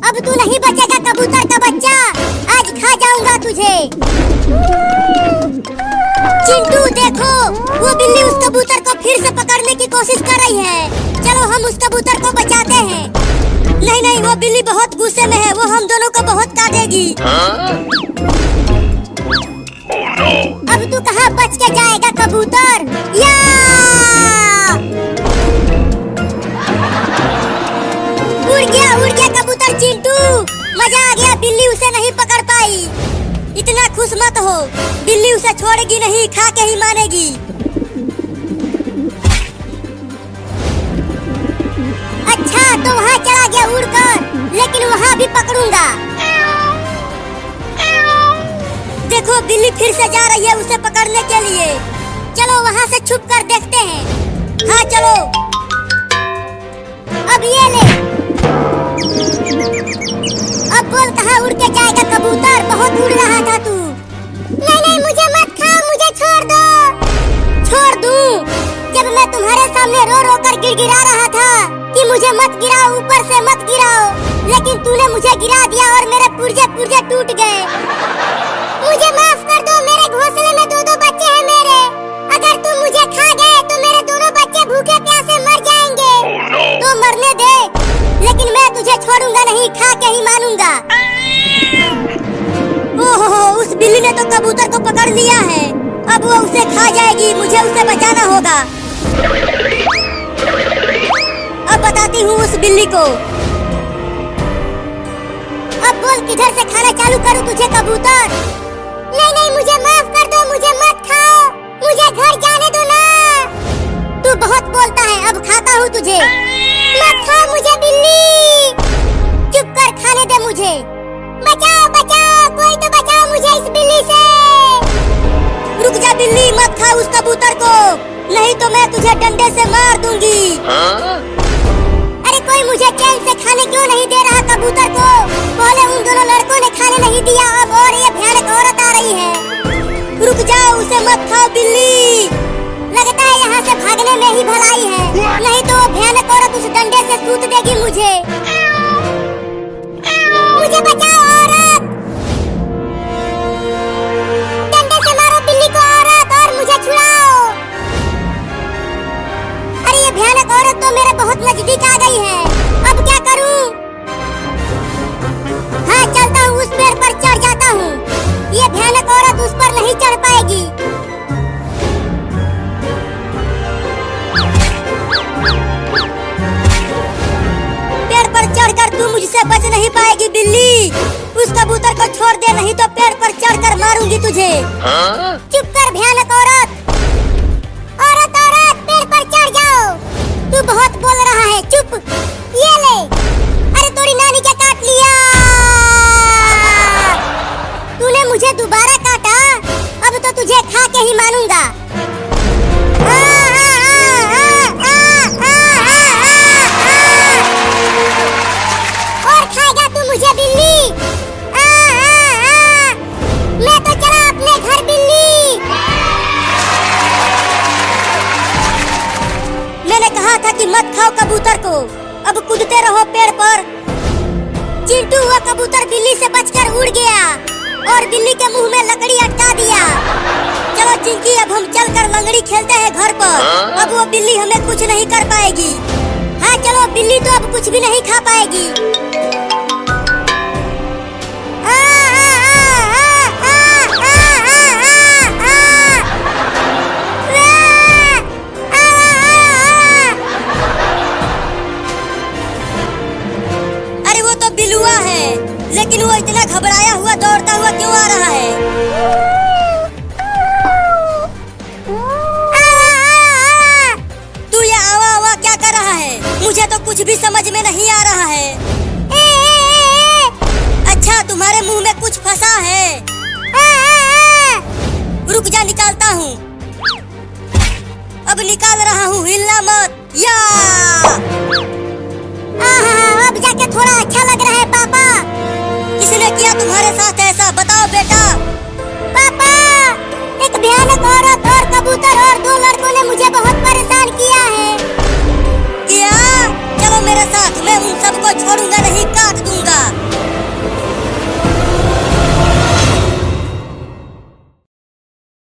अब तू नहीं बचेगा कबूतर का बच्चा, आज खा जाऊंगा तुझे। चिंटू देखो, वो बिल्ली उस कबूतर को फिर से पकड़ने की कोशिश कर रही है। चलो हम उस कबूतर को बचाते हैं। नहीं नहीं, वो बिल्ली बहुत गुस्से में है, वो हम दोनों को बहुत काटेगी। अब तू कहाँ बच के जाएगा कबूतर? या उड़ गया कबूतर चिंटू, मजा आ गया। बिल्ली उसे नहीं पकड़ पाई। इतना खुश मत हो, बिल्ली उसे छोड़ेगी नहीं, खा के ही मानेगी। अच्छा तो वहाँ चला गया उड़कर, लेकिन वहाँ भी पकड़ूंगा। देखो बिल्ली फिर से जा रही है उसे पकड़ने के लिए। चलो वहाँ से छुप कर देखते हैं। हाँ चलो, अब ये ले। अब बोल कहाँ उड़ के जाएगा कबूतर, बहुत उड़ रहा था तू। नहीं नहीं, मुझे मत खाओ, मुझे छोड़ दो। छोड़ दूं? जब मैं तुम्हारे सामने रो रो कर गिड़गिड़ा रहा था कि मुझे मत गिराओ, ऊपर से मत गिराओ, लेकिन तूने मुझे गिरा दिया और मेरे पुर्जे पुर्जे टूट गए। मुझे माफ कर दो, मेरे घोंसले में दो बच्चे हैं मेरे। अगर तुम मुझे खा गए तो मेरे दोनों बच्चे भूखे प्यासे मर जाएंगे। तो मरने दे, लेकिन मैं तुझे छोड़ूंगा नहीं, खा के ही मानूंगा। ओहो, उस बिल्ली ने तो कबूतर को पकड़ लिया है, अब वो उसे खा जाएगी। मुझे उसे बचाना होगा। अब बताती हूँ उस बिल्ली को। अब बोल किधर से खाना चालू करूँ तुझे कबूतर? नहीं नहीं, मुझे माफ कर दो, मुझे मत खाओ, मुझे घर जाने दो ना। तू बहुत बोलता है, अब खाता हूँ तुझे। मत खाओ मुझे बिल्ली, चुप कर, खाने दे मुझे। बचाओ बचाओ, कोई तो बचाओ मुझे इस बिल्ली से। रुक जा बिल्ली, मत खा उस कबूतर को, नहीं तो मैं तुझे डंडे से मार दूंगी। अरे कोई मुझे चैन से खाने क्यों नहीं दे रहा कबूतर को? पहले उन दोनों लड़कों ने खाने नहीं दिया, अब और ये भयानक औरत आ रही है। रुक जाओ, उसे मत खाओ बिल्ली। लगता है यहाँ से भागने में ही भलाई है, नहीं तो वो भयानक औरत उस डंडे से सूत देगी मुझे। मुझे बचाओ औरत, डंडे से मारो बिल्ली को औरत, और मुझे छुड़ाओ। अरे ये भयानक औरत तो मेरे बहुत नजदीक आ गई है, अब क्या करूं? हाँ चलता हूँ, उस पेड़ पर चढ़ जाता हूँ। ये भयानक औरत उस पर नहीं चढ़ पाएगी। पेड़ पर चढ़कर तू मुझसे बच नहीं पाएगी बिल्ली। उस कबूतर को छोड़ दे, नहीं तो पेड़ पर चढ़कर मारूंगी तुझे। चुप कर भयानक औरत। औरत औरत, पेड़ पर चढ़ जाओ, तू बहुत बोल रहा है, चुप। ये ले। अरे तोरी नानी क्या काट लिया? तूने मुझे दोबारा काटा, अब तो तुझे खा के ही मानूंगा। और खाएगा तू मुझे बिल्ली? मैं तो चला अपने घर बिल्ली। मैंने कहा था कि मत खाओ कबूतर को, अब कूदते रहो पेड़ पर। चिंटू हुआ कबूतर बिल्ली से बचकर उड़ गया और बिल्ली के मुंह में लकड़ी अटका दिया। चलो चिंकी, अब हम चलकर लंगड़ी खेलते हैं घर पर। अब वो बिल्ली हमें कुछ नहीं कर पाएगी। हाँ चलो, बिल्ली तो अब कुछ भी नहीं खा पाएगी। अरे वो तो बिलुआ है, लेकिन वो इतना घबराया हुआ दौड़ता हुआ क्यों आ रहा है? तू ये आवा आवा क्या कर रहा है? मुझे तो कुछ भी समझ में नहीं आ रहा है। अच्छा, तुम्हारे मुंह में कुछ फंसा है। रुक जा, निकालता हूँ। अब निकाल रहा हूँ, हिलना मत। या अब जाके थोड़ा अच्छा लग रहा है पापा। किसने किया तुम्हारे साथ ऐसा, बताओ बेटा। पापा, एक भयानक औरत और कबूतर और दो लड़कों ने मुझे बहुत परेशान किया है। किया? चलो मेरे साथ, मैं उन सबको छोड़ूंगा